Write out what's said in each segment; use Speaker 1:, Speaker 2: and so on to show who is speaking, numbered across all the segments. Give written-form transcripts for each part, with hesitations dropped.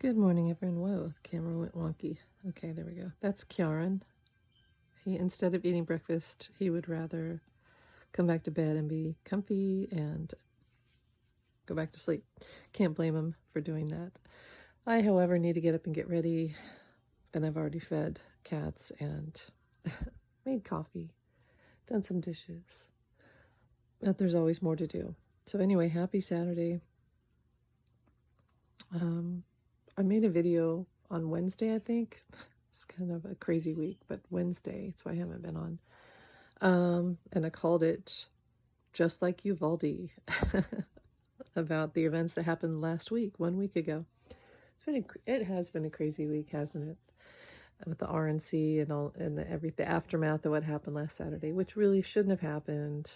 Speaker 1: Good morning, everyone. Whoa, the camera went wonky. Okay, there we go. That's Kieran. Instead of eating breakfast, he would rather come back to bed and be comfy and go back to sleep. Can't blame him for doing that. I, however, need to get up and get ready, and I've already fed cats and made coffee, done some dishes. But there's always more to do. So anyway, happy Saturday. I made a video on Wednesday, I think. It's kind of a crazy week, but Wednesday, that's why I haven't been on. And I called it Just Like Uvalde, about the events that happened last week, 1 week ago. It has been a crazy week, hasn't it? With the RNC and all, and the aftermath of what happened last Saturday, which really shouldn't have happened.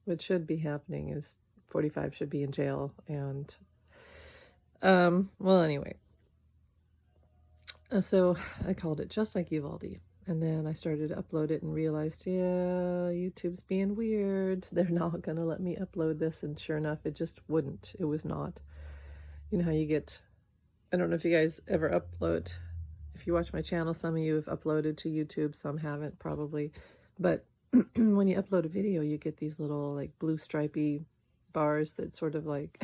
Speaker 1: What should be happening is 45 should be in jail, and well, anyway. So I called it Just Like Uvalde. And then I started to upload it and realized, yeah, YouTube's being weird. They're not going to let me upload this. And sure enough, it just wouldn't. It was not. You know how you get, I don't know if you guys ever upload. If you watch my channel, some of you have uploaded to YouTube, some haven't probably. But when you upload a video, you get these little like blue stripy bars that sort of like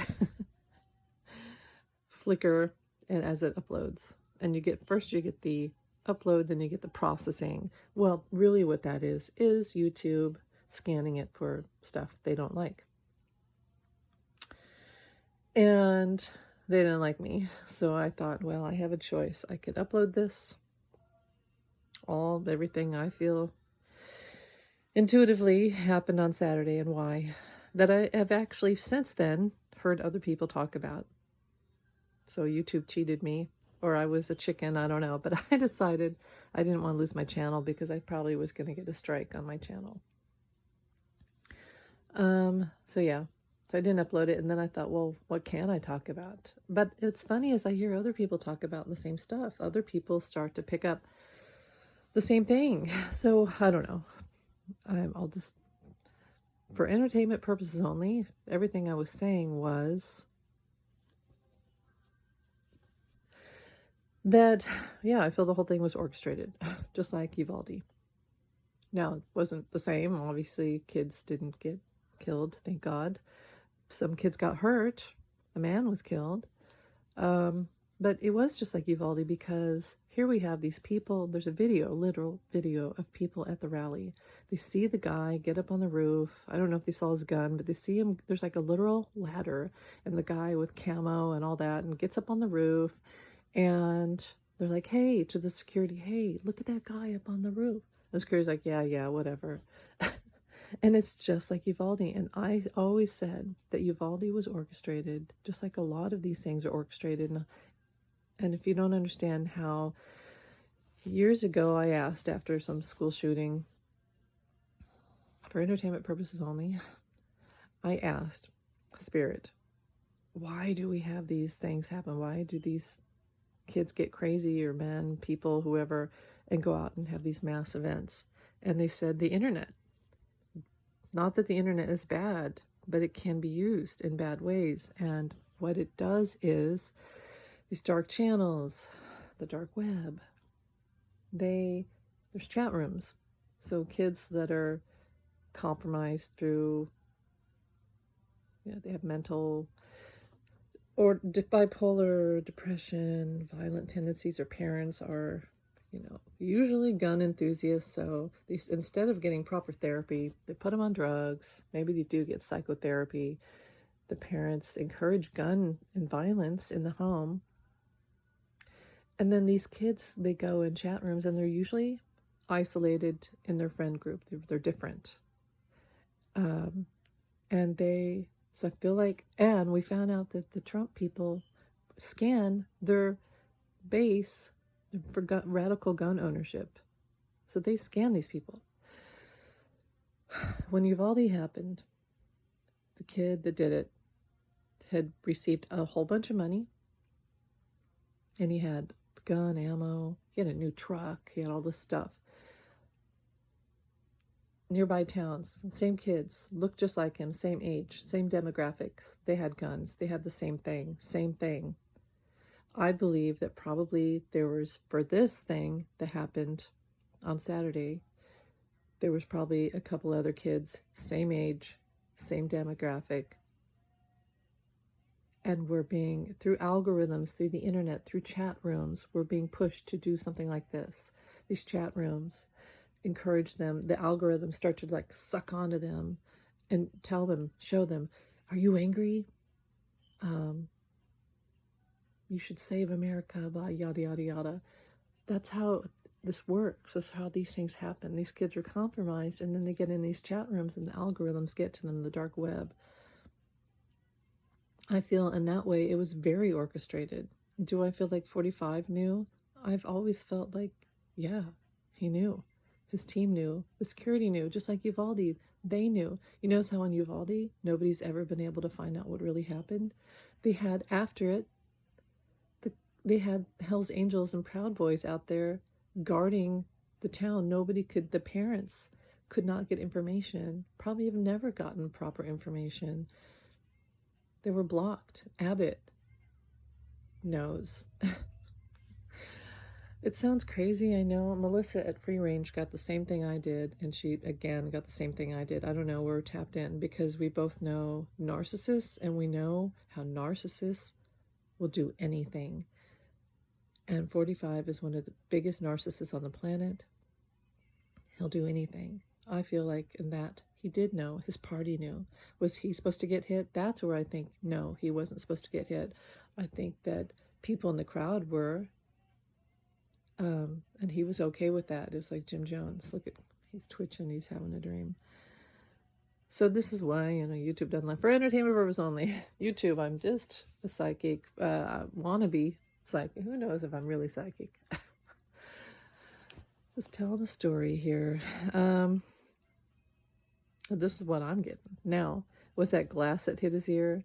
Speaker 1: flicker and as it uploads. And you get the upload, then you get the processing. Well, really what that is YouTube scanning it for stuff they don't like. And they didn't like me. So I thought, well, I have a choice. I could upload this, everything I feel intuitively happened on Saturday and why, that I have actually since then heard other people talk about. So YouTube cheated me, or I was a chicken, I don't know. But I decided I didn't want to lose my channel because I probably was going to get a strike on my channel. So yeah, so I didn't upload it. And then I thought, well, what can I talk about? But it's funny as I hear other people talk about the same stuff. Other people start to pick up the same thing. So I don't know. I'll just, for entertainment purposes only, everything I was saying was that, yeah, I feel the whole thing was orchestrated, just like Uvalde. Now, it wasn't the same. Obviously, kids didn't get killed, thank God. Some kids got hurt. A man was killed. But it was just like Uvalde, because here we have these people. There's a video, literal video of people at the rally. They see the guy get up on the roof. I don't know if they saw his gun, but they see him. There's like a literal ladder, and the guy with camo and all that, and gets up on the roof. And they're like, hey, to the security, hey, look at that guy up on the roof. And the security's like, yeah, whatever. And it's just like Uvalde. And I always said that Uvalde was orchestrated, just like a lot of these things are orchestrated. And if you don't understand how, years ago I asked, after some school shooting, for entertainment purposes only, I asked Spirit, why do we have these things happen? Why do these kids get crazy, or men, people, whoever, and go out and have these mass events? And they said the internet. Not that the internet is bad, but it can be used in bad ways. And what it does is these dark channels, the dark web, there's chat rooms. So kids that are compromised through, they have mental or bipolar, depression, violent tendencies, or parents are, usually gun enthusiasts. So instead of getting proper therapy, they put them on drugs. Maybe they do get psychotherapy. The parents encourage gun and violence in the home. And then these kids, they go in chat rooms, and they're usually isolated in their friend group. They're different. So I feel like, and we found out that the Trump people scan their base for radical gun ownership. So they scan these people. When Uvalde happened, the kid that did it had received a whole bunch of money, and he had gun, ammo, he had a new truck, he had all this stuff. Nearby towns, same kids, looked just like him, same age, same demographics. They had guns, they had the same thing. I believe that probably there was, for this thing that happened on Saturday, there was probably a couple other kids, same age, same demographic, and we're being, through algorithms, through the internet, through chat rooms, we're being pushed to do something like this. These chat rooms encourage them, the algorithms start to like suck onto them and tell them, show them, are you angry? You should save America, blah, yada, yada, yada. That's how this works. That's how these things happen. These kids are compromised, and then they get in these chat rooms, and the algorithms get to them, the dark web. I feel in that way it was very orchestrated. Do I feel like 45 knew? I've always felt like, yeah, he knew. His team knew. The security knew, just like Uvalde. They knew. You notice how on Uvalde, nobody's ever been able to find out what really happened? They had, after it, they had Hell's Angels and Proud Boys out there guarding the town. Nobody could, the parents could not get information, probably have never gotten proper information. They were blocked. Abbott knows. It sounds crazy, I know. Melissa at Free Range got the same thing I did, and she, again, got the same thing I did. I don't know, we're tapped in because we both know narcissists, and we know how narcissists will do anything. And 45 is one of the biggest narcissists on the planet. He'll do anything. I feel like in that he did know, his party knew. Was he supposed to get hit? That's where I think, no, he wasn't supposed to get hit. I think that people in the crowd were, and he was okay with that. It's like Jim Jones. Look at, he's twitching, he's having a dream. So this is why, you know, YouTube doesn't like, for entertainment purpose only. YouTube, I'm just a psychic, wannabe psychic. Who knows if I'm really psychic? Just telling a story here. This is what I'm getting. Now, was that glass that hit his ear?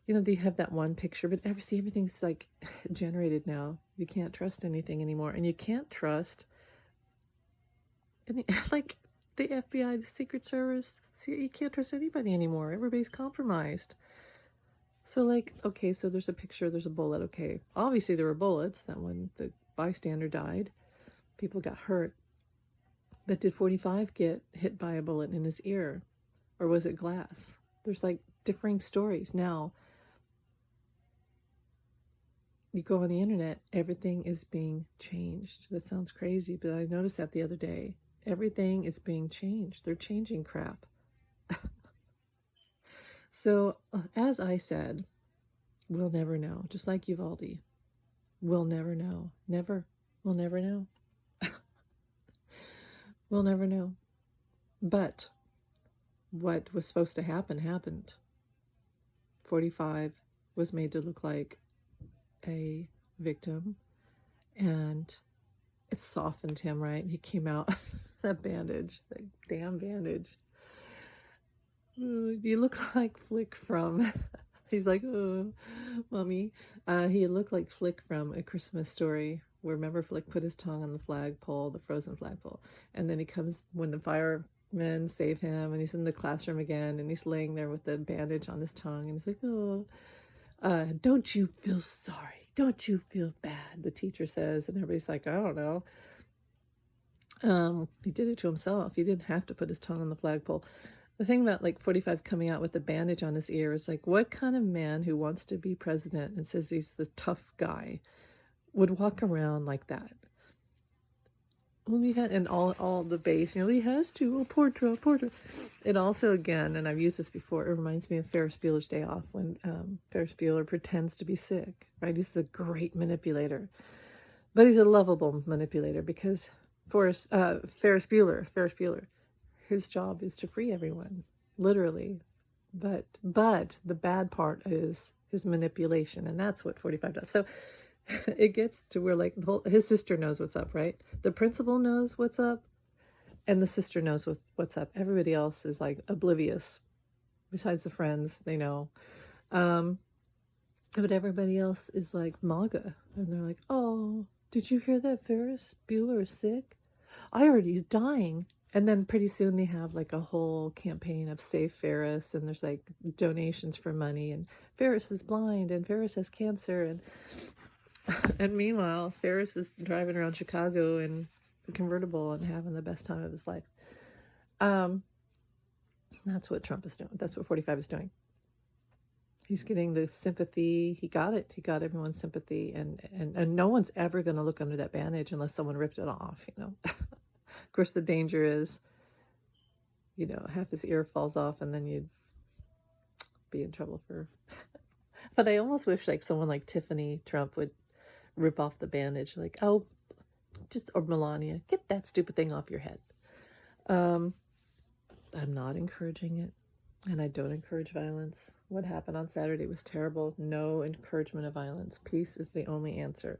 Speaker 1: You know, they have that one picture, but everything's like generated now. You can't trust anything anymore. And you can't trust any, like the FBI, the Secret Service. See, you can't trust anybody anymore. Everybody's compromised. So like, okay, so there's a picture, there's a bullet. Okay, obviously there were bullets. That when the bystander died, people got hurt. But did 45 get hit by a bullet in his ear? Or was it glass? There's like differing stories. Now, you go on the internet, everything is being changed. That sounds crazy, but I noticed that the other day. Everything is being changed. They're changing crap. So, as I said, we'll never know. Just like Uvalde. We'll never know. Never. We'll never know. We'll never know. But what was supposed to happen happened. 45 was made to look like a victim, and it softened him, right? He came out, that bandage, that damn bandage. You look like Flick from, he's like, oh, mommy. He looked like Flick from A Christmas Story. Remember Flick put his tongue on the flagpole, the frozen flagpole, and then he comes when the firemen save him, and he's in the classroom again, and he's laying there with the bandage on his tongue, and he's like, oh, don't you feel sorry? Don't you feel bad? The teacher says, and everybody's like, I don't know. He did it to himself. He didn't have to put his tongue on the flagpole. The thing about like 45 coming out with the bandage on his ear is like, what kind of man who wants to be president and says he's the tough guy would walk around like that? Well, he had, and all the base, you know, he has to, oh, Portra. It also, again, and I've used this before, it reminds me of Ferris Bueller's Day Off, when Ferris Bueller pretends to be sick, right? He's a great manipulator, but he's a lovable manipulator because Ferris Bueller, his job is to free everyone, literally. But the bad part is his manipulation, and that's what 45 does. So it gets to where like his sister knows what's up, right? The principal knows what's up, and the sister knows what's up. Everybody else is like oblivious. Besides the friends, they know. But everybody else is like MAGA, and they're like, oh, did you hear that Ferris Bueller is sick? I heard he's dying. And then pretty soon they have like a whole campaign of Save Ferris, and there's like donations for money, and Ferris is blind, and Ferris has cancer, and And meanwhile, Ferris is driving around Chicago in a convertible and having the best time of his life. Um, that's what Trump is doing. That's what 45 is doing. He's getting the sympathy. He got it. He got everyone's sympathy, and no one's ever going to look under that bandage unless someone ripped it off. Of course, the danger is, half his ear falls off, and then you'd be in trouble for. But I almost wish like someone like Tiffany Trump would rip off the bandage, like, oh, or Melania, get that stupid thing off your head. I'm not encouraging it, and I don't encourage violence. What happened on Saturday was terrible. No encouragement of violence. Peace is the only answer.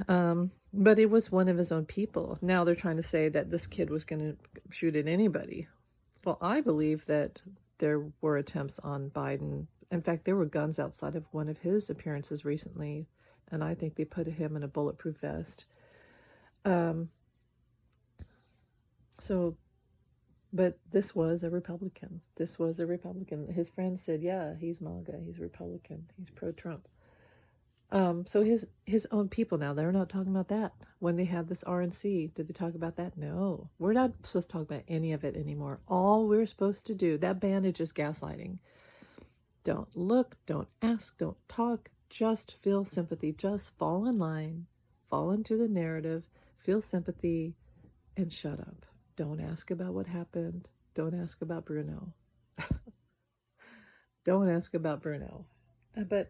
Speaker 1: But it was one of his own people. Now they're trying to say that this kid was going to shoot at anybody. Well, I believe that there were attempts on Biden. In fact, there were guns outside of one of his appearances recently, and I think they put him in a bulletproof vest. But this was a Republican. This was a Republican. His friends said, yeah, he's MAGA. He's Republican. He's pro-Trump. So his own people now, they're not talking about that. When they had this RNC, did they talk about that? No. We're not supposed to talk about any of it anymore. All we're supposed to do, that bandage is gaslighting. Don't look, don't ask, don't talk. Just feel sympathy. Just fall in line. Fall into the narrative. Feel sympathy and shut up. Don't ask about what happened. Don't ask about Bruno. Don't ask about Bruno. But